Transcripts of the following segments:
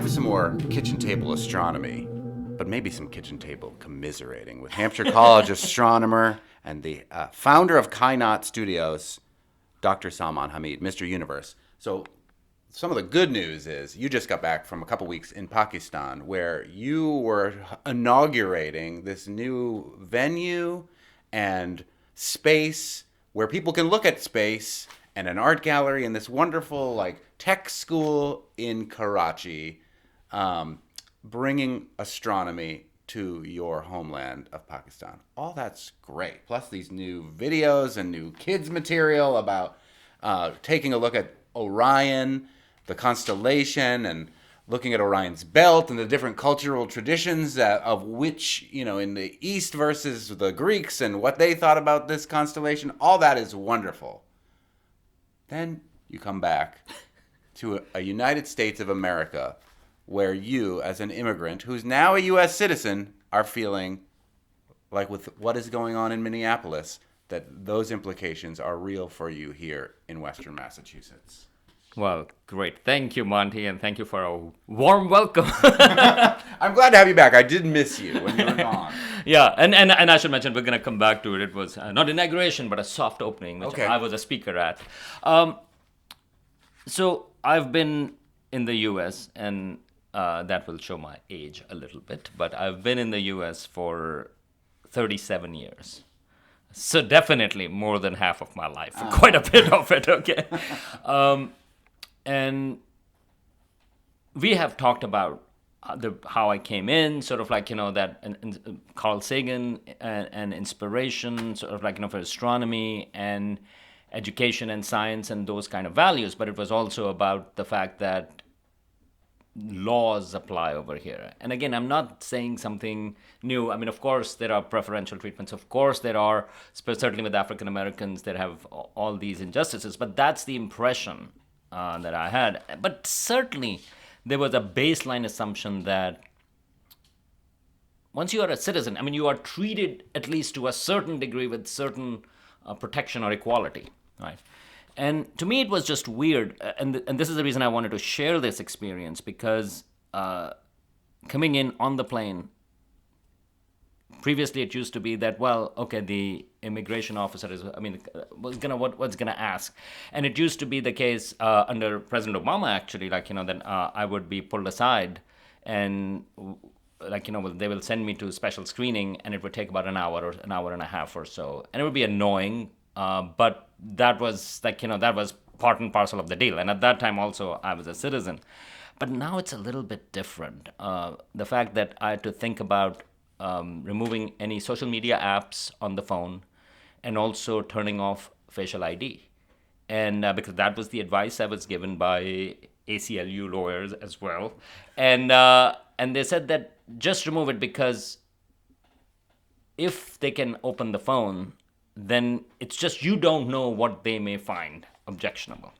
for some more kitchen table astronomy, but maybe some kitchen table commiserating with Hampshire College astronomer and the founder of Kainaat Studios, Dr. Salman Hamid, Mr. Universe. So some of the good news is you just got back from a couple weeks in Pakistan where you were inaugurating this new venue and space where people can look at space, and an art gallery and this wonderful tech school in Karachi, bringing astronomy to your homeland of Pakistan. All that's great. Plus these new videos and new kids material about taking a look at Orion, the constellation, and looking at Orion's belt and the different cultural traditions of which, in the East versus the Greeks and what they thought about this constellation. All that is wonderful. Then you come back to a United States of America where you, as an immigrant who's now a U.S. citizen, are feeling like with what is going on in Minneapolis, that those implications are real for you here in Western Massachusetts. Well, great. Thank you, Monty, and thank you for a warm welcome. I'm glad to have you back. I did miss you when you were gone. Yeah, and I should mention, we're going to come back to it. It was not inauguration, but a soft opening, which I was a speaker at. So I've been in the U.S., and that will show my age a little bit, but I've been in the U.S. for 37 years. So definitely more than half of my life, quite a bit of it, okay? And we have talked about how I came in, sort of that and Carl Sagan and inspiration, sort of for astronomy and education and science and those kind of values. But it was also about the fact that laws apply over here. And again, I'm not saying something new. I mean, of course, there are preferential treatments. Of course, there are, certainly with African Americans, that have all these injustices. But that's the impression that I had. But certainly, there was a baseline assumption that once you are a citizen, I mean, you are treated at least to a certain degree with certain protection or equality, right? And to me, it was just weird. And this is the reason I wanted to share this experience, because coming in on the plane, previously it used to be that, the immigration officer what's gonna ask. And it used to be the case under President Obama, actually, then I would be pulled aside and they will send me to special screening, and it would take about an hour or an hour and a half or so. And it would be annoying, but that was that was part and parcel of the deal. And at that time also, I was a citizen. But now it's a little bit different. The fact that I had to think about removing any social media apps on the phone, and also turning off facial ID. And because that was the advice I was given by ACLU lawyers as well. And they said that just remove it, because if they can open the phone, then it's just you don't know what they may find objectionable.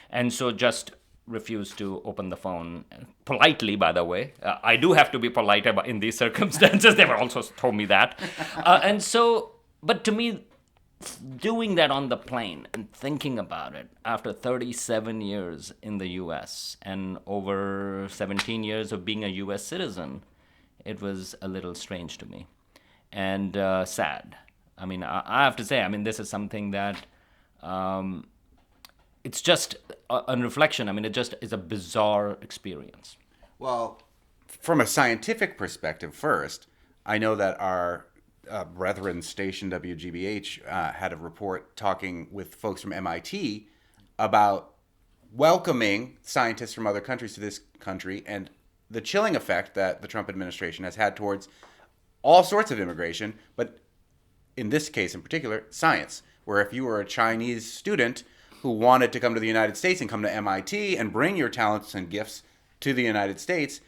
And so just refuse to open the phone politely, by the way. I do have to be polite in these circumstances. They were also told me that. And so, but to me, doing that on the plane and thinking about it after 37 years in the U.S. and over 17 years of being a U.S. citizen, it was a little strange to me and sad. I mean, I have to say, this is something that it's just on reflection. It just is a bizarre experience. Well, from a scientific perspective first, I know that our brethren station WGBH had a report talking with folks from MIT about welcoming scientists from other countries to this country and the chilling effect that the Trump administration has had towards all sorts of immigration, but in this case in particular, science, where if you were a Chinese student who wanted to come to the United States and come to MIT and bring your talents and gifts to the United States,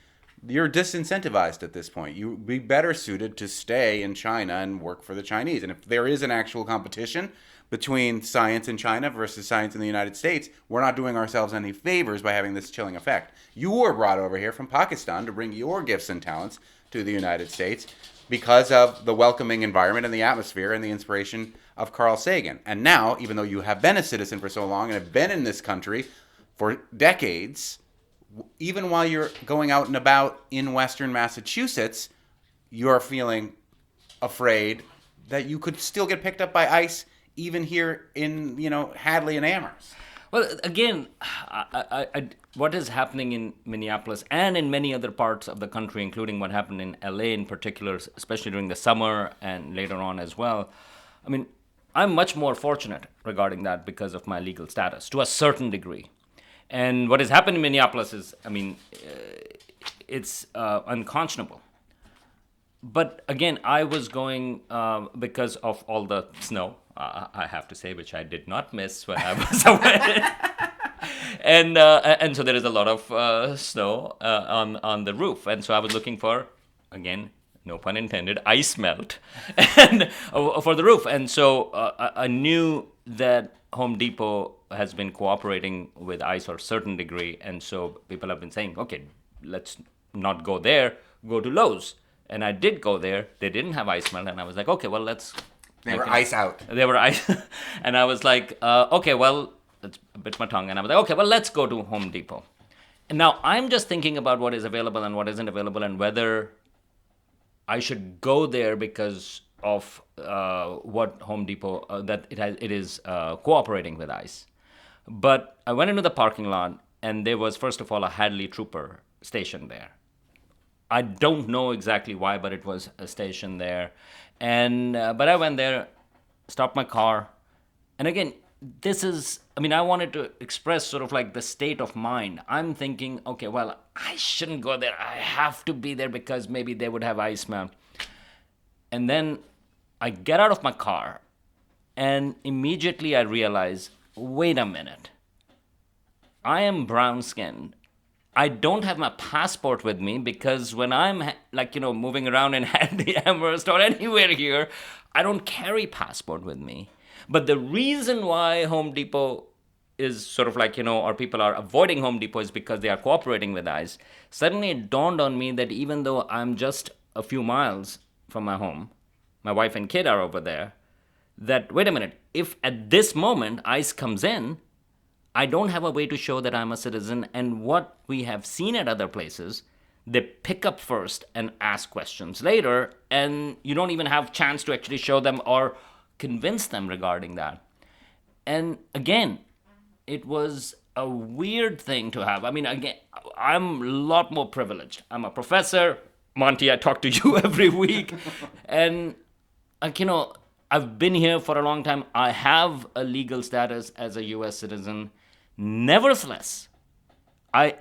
you're disincentivized at this point. You'd be better suited to stay in China and work for the Chinese. And if there is an actual competition between science in China versus science in the United States, we're not doing ourselves any favors by having this chilling effect. You were brought over here from Pakistan to bring your gifts and talents to the United States because of the welcoming environment and the atmosphere and the inspiration of Carl Sagan. And now, even though you have been a citizen for so long and have been in this country for decades, even while you're going out and about in Western Massachusetts, you're feeling afraid that you could still get picked up by ice even here in, Hadley and Amherst. Well, again, what is happening in Minneapolis and in many other parts of the country, including what happened in LA in particular, especially during the summer and later on as well. I mean, I'm much more fortunate regarding that because of my legal status to a certain degree. And what has happened in Minneapolis is, it's unconscionable. But again, I was going because of all the snow, I have to say, which I did not miss when I was away. And so there is a lot of snow on the roof. And so I was looking for, again, no pun intended, ice melt and for the roof. And so I knew that Home Depot has been cooperating with ICE to a certain degree. And so people have been saying, okay, let's not go there, go to Lowe's. And I did go there. They didn't have ice melt. And I was like, okay, well, let's... They were ice out. They were ice. And I was like, okay, well, let's bit my tongue. And I was like, okay, well, let's go to Home Depot. And now I'm just thinking about what is available and what isn't available and whether I should go there because of what Home Depot, that it is cooperating with ICE. But I went into the parking lot and there was, first of all, a Hadley trooper stationed there. I don't know exactly why, but it was a station there. And but I went there, stopped my car. And again, I wanted to express sort of like the state of mind. I'm thinking, okay, well, I shouldn't go there. I have to be there because maybe they would have ice melt. And then I get out of my car and immediately I realize, wait a minute. I am brown skinned. I don't have my passport with me because when I'm moving around in Hadley, Amherst or anywhere here, I don't carry passport with me. But the reason why Home Depot is sort of or people are avoiding Home Depot is because they are cooperating with ICE. Suddenly it dawned on me that even though I'm just a few miles from my home, my wife and kid are over there, that, wait a minute, if at this moment ICE comes in, I don't have a way to show that I'm a citizen. And what we have seen at other places, they pick up first and ask questions later, and you don't even have a chance to actually show them or convince them regarding that. And again, it was a weird thing to have. Again, I'm a lot more privileged. I'm a professor. Monty, I talk to you every week. And, I've been here for a long time. I have a legal status as a U.S. citizen. Nevertheless, I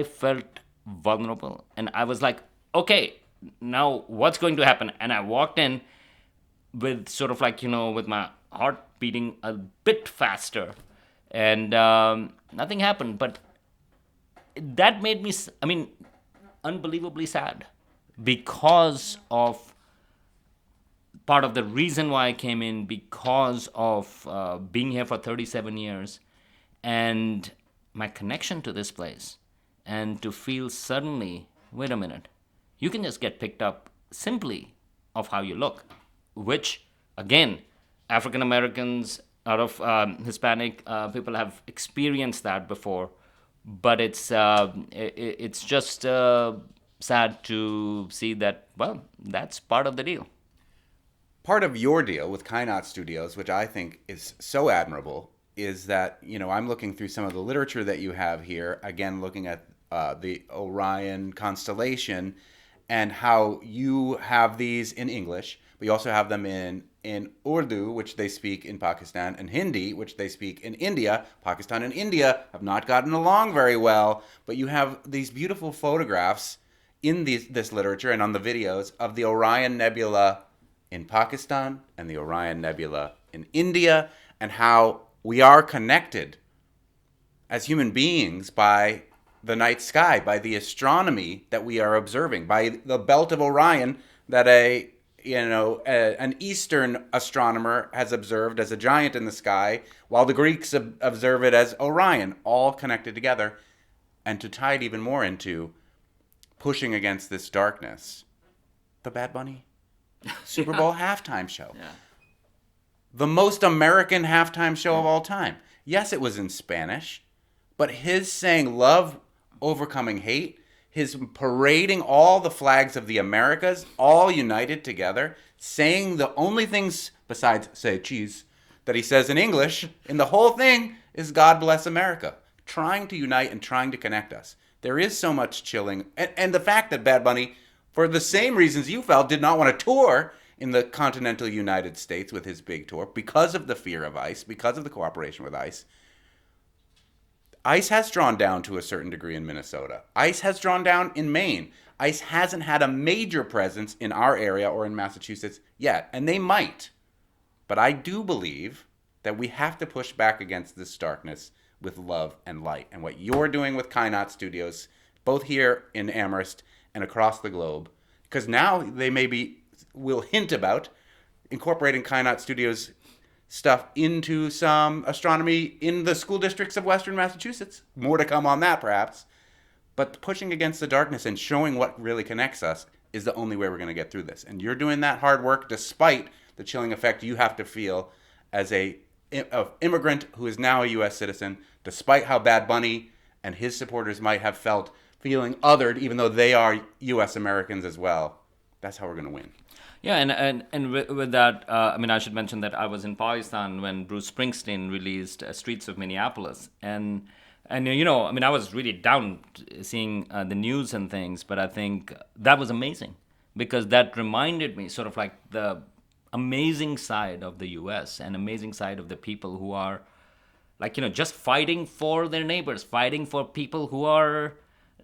felt vulnerable. And I was like, okay, now what's going to happen? And I walked in with sort of with my heart beating a bit faster. And nothing happened. But that made me, unbelievably sad because of part of the reason why I came in, because of being here for 37 years and my connection to this place, and to feel suddenly, wait a minute, you can just get picked up simply of how you look, which, again, African Americans, out of Hispanic people have experienced that before, but it's just sad to see that, well, that's part of the deal. Part of your deal with Kainaat Studios, which I think is so admirable, is that, I'm looking through some of the literature that you have here, again, looking at the Orion constellation and how you have these in English, but you also have them in Urdu, which they speak in Pakistan, and Hindi, which they speak in India. Pakistan and India have not gotten along very well, but you have these beautiful photographs in this literature and on the videos of the Orion Nebula in Pakistan and the Orion Nebula in India, and how we are connected as human beings by the night sky, by the astronomy that we are observing, by the belt of Orion that an Eastern astronomer has observed as a giant in the sky, while the Greeks observe it as Orion, all connected together. And to tie it even more into pushing against this darkness, the Bad Bunny Super Bowl halftime show. Yeah. The most American halftime show of all time. Yes, it was in Spanish, But his saying love overcoming hate, his parading all the flags of the Americas, all united together, saying the only things besides say cheese that he says in English in the whole thing is God bless America, trying to unite and trying to connect us. There is so much chilling. And the fact that Bad Bunny, for the same reasons you felt, did not want to tour in the continental United States with his big tour because of the fear of ICE, because of the cooperation with ICE. ICE has drawn down to a certain degree in Minnesota. ICE has drawn down in Maine. ICE hasn't had a major presence in our area or in Massachusetts yet, and they might. But I do believe that we have to push back against this darkness with love and light. And what you're doing with Kainaat Studios, both here in Amherst and across the globe, because now they will hint about incorporating Kainaat Studios stuff into some astronomy in the school districts of Western Massachusetts. More to come on that, perhaps. But pushing against the darkness and showing what really connects us is the only way we're going to get through this. And you're doing that hard work despite the chilling effect you have to feel as a immigrant who is now a U.S. citizen, despite how Bad Bunny and his supporters might have felt feeling othered, even though they are U.S. Americans as well. That's how we're going to win. Yeah, and with that, I mean, I should mention that I was in Pakistan when Bruce Springsteen released Streets of Minneapolis, and you know, I mean, I was really down seeing the news and things, but I think that was amazing because that reminded me sort of like the amazing side of the U.S. and amazing side of the people who are, like, you know, just fighting for their neighbors, fighting for people who are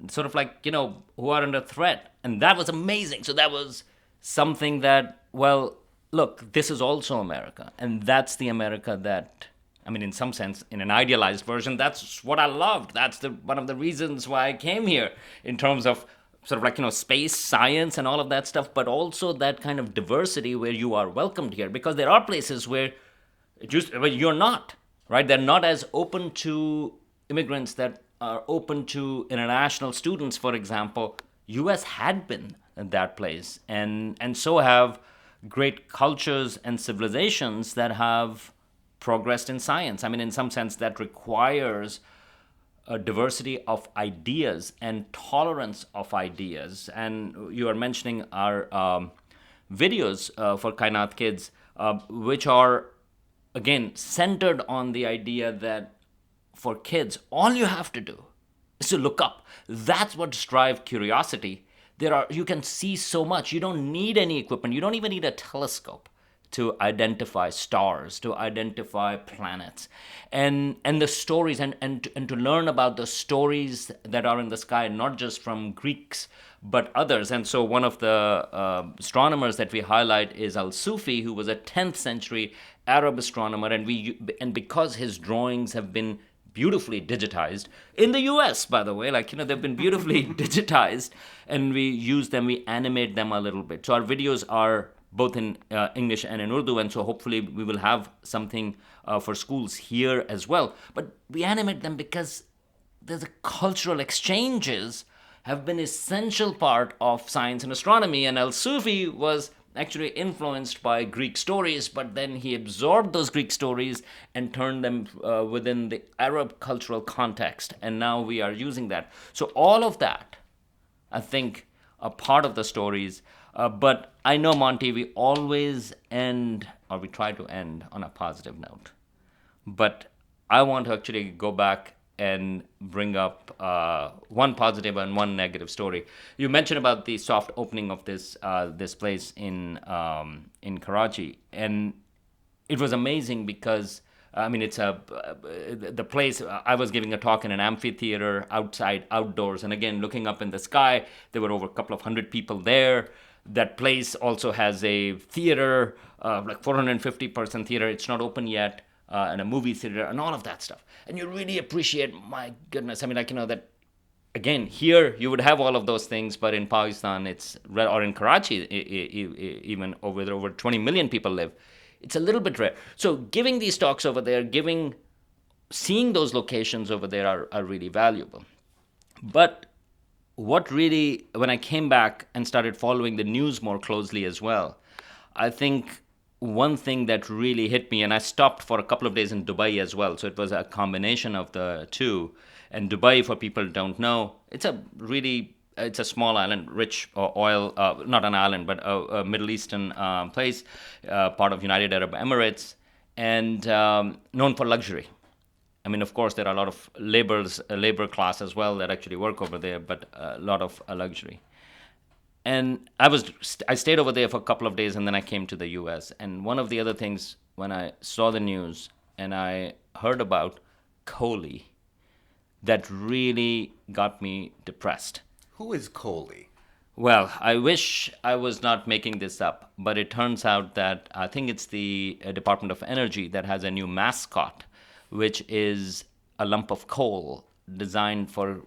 sort of like, you know, who are under threat, and that was amazing. So that was something that, well, look, this is also America. And that's the America that, I mean, in some sense, in an idealized version, that's what I loved. That's one of the reasons why I came here in terms of sort of like, you know, space, science, and all of that stuff, but also that kind of diversity where you are welcomed here. Because there are places where you're not, right? They're not as open to immigrants that are open to international students, for example. U.S. had been that place, and so have great cultures and civilizations that have progressed in science. I mean, in some sense, that requires a diversity of ideas and tolerance of ideas. And you are mentioning our videos for Kainaat Kids, which are, again, centered on the idea that for kids, all you have to do is to look up. That's what drives curiosity. You can see so much. You don't need any equipment. You don't even need a telescope to identify stars, to identify planets, and the stories, and to learn about the stories that are in the sky, not just from Greeks but others. And so one of the astronomers that we highlight is Al-Sufi, who was a 10th century Arab astronomer, and because his drawings have been beautifully digitized in the US, by the way, like, you know, they've been beautifully digitized, and we use them, we animate them a little bit. So our videos are both in English and in Urdu, and so hopefully we will have something for schools here as well. But we animate them because the cultural exchanges have been essential part of science and astronomy, and Al-Sufi was actually influenced by Greek stories, but then he absorbed those Greek stories and turned them within the Arab cultural context, and now we are using that. So all of that, I think, are part of the stories. But I know, Monty, we always end, or we try to end, on a positive note. But I want to actually go back and bring up one positive and one negative story. You mentioned about the soft opening of this place in Karachi, and it was amazing because I mean, it's the place. I was giving a talk in an amphitheater outside, outdoors, and again, looking up in the sky, there were over a couple of hundred people there. That place also has a theater, like 450-person theater. It's not open yet. And a movie theater and all of that stuff. And you really appreciate, my goodness, I mean, like, you know, that, again, here you would have all of those things, but in Pakistan, or in Karachi, even over 20 million people live, it's a little bit rare. So giving these talks over there, seeing those locations over there are really valuable. But what really, when I came back and started following the news more closely as well, I think one thing that really hit me, and I stopped for a couple of days in Dubai as well. So it was a combination of the two. And Dubai, for people who don't know, it's a small island, rich oil, not an island, but a Middle Eastern place, part of United Arab Emirates, and known for luxury. I mean, of course, there are a lot of labor class as well that actually work over there, but a lot of luxury. And I stayed over there for a couple of days, and then I came to the U.S. And one of the other things when I saw the news and I heard about Kohli, that really got me depressed. Who is Coley? Well, I wish I was not making this up, but it turns out that I think it's the Department of Energy that has a new mascot, which is a lump of coal designed for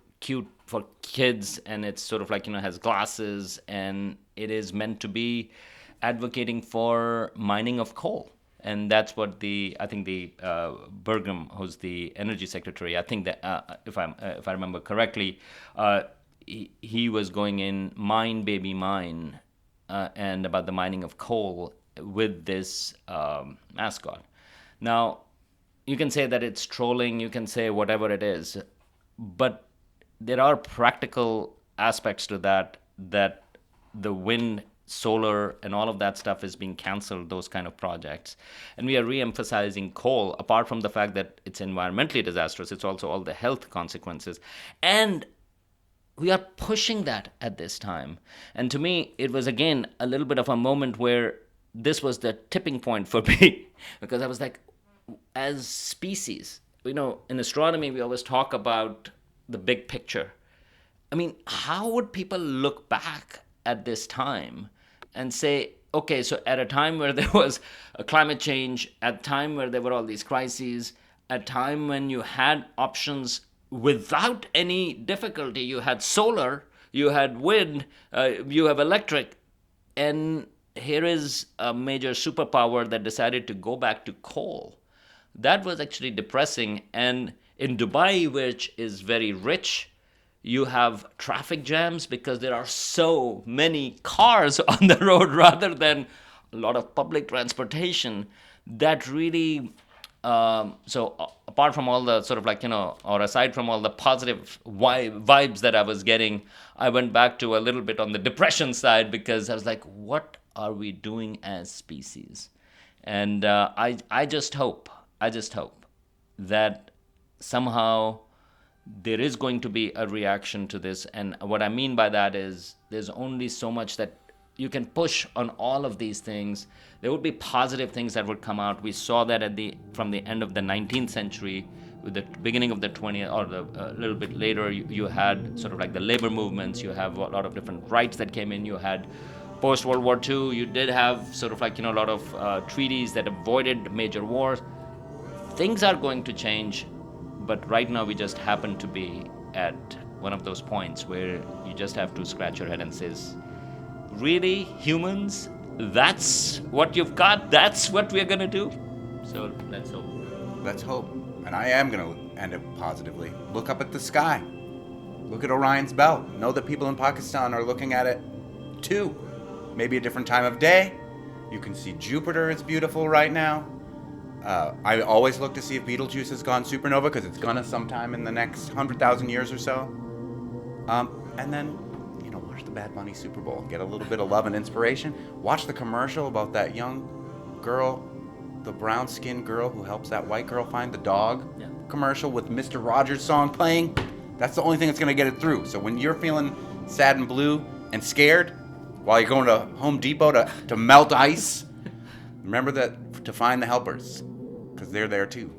kids, and it's sort of like, has glasses, and it is meant to be advocating for mining of coal. And that's what I think the Burgum, who's the energy secretary, I think that if I remember correctly, he was going in mine baby mine, and about the mining of coal with this mascot. Now, you can say that it's trolling, you can say whatever it is, but there are practical aspects to that the wind, solar, and all of that stuff is being canceled, those kind of projects. And we are re-emphasizing coal, apart from the fact that it's environmentally disastrous, it's also all the health consequences. And we are pushing that at this time. And to me, it was, again, a little bit of a moment where this was the tipping point for me, because I was like, as species, in astronomy, we always talk about the big picture. I mean, how would people look back at this time and say, okay, so at a time where there was a climate change, at a time where there were all these crises, a time when you had options without any difficulty, you had solar, you had wind, you have electric, and here is a major superpower that decided to go back to coal. That was actually depressing. And in Dubai, which is very rich, you have traffic jams because there are so many cars on the road rather than a lot of public transportation. That really, apart from all the sort of like, or aside from all the positive vibes that I was getting, I went back to a little bit on the depression side, because I was like, what are we doing as species? And I just hope that somehow there is going to be a reaction to this. And what I mean by that is there's only so much that you can push on all of these things. There would be positive things that would come out. We saw that from the end of the 19th century, with the beginning of the 20th, or a little bit later, you had sort of like the labor movements. You have a lot of different rights that came in. You had post-World War II. You did have sort of like, a lot of treaties that avoided major wars. Things are going to change, but right now we just happen to be at one of those points where you just have to scratch your head and says, really, humans? That's what you've got? That's what we're going to do? So let's hope. Let's hope. And I am going to end it positively. Look up at the sky. Look at Orion's belt. Know that people in Pakistan are looking at it too. Maybe a different time of day. You can see Jupiter. It's beautiful right now. I always look to see if Betelgeuse has gone supernova, because it's gonna sometime in the next 100,000 years or so. And then, watch the Bad Bunny Super Bowl. Get a little bit of love and inspiration. Watch the commercial about that young girl, the brown-skinned girl who helps that white girl find the dog. Yeah. Commercial with Mr. Rogers' song playing. That's the only thing that's gonna get it through. So when you're feeling sad and blue and scared, while you're going to Home Depot to melt ice, remember that to find the helpers, because they're there too.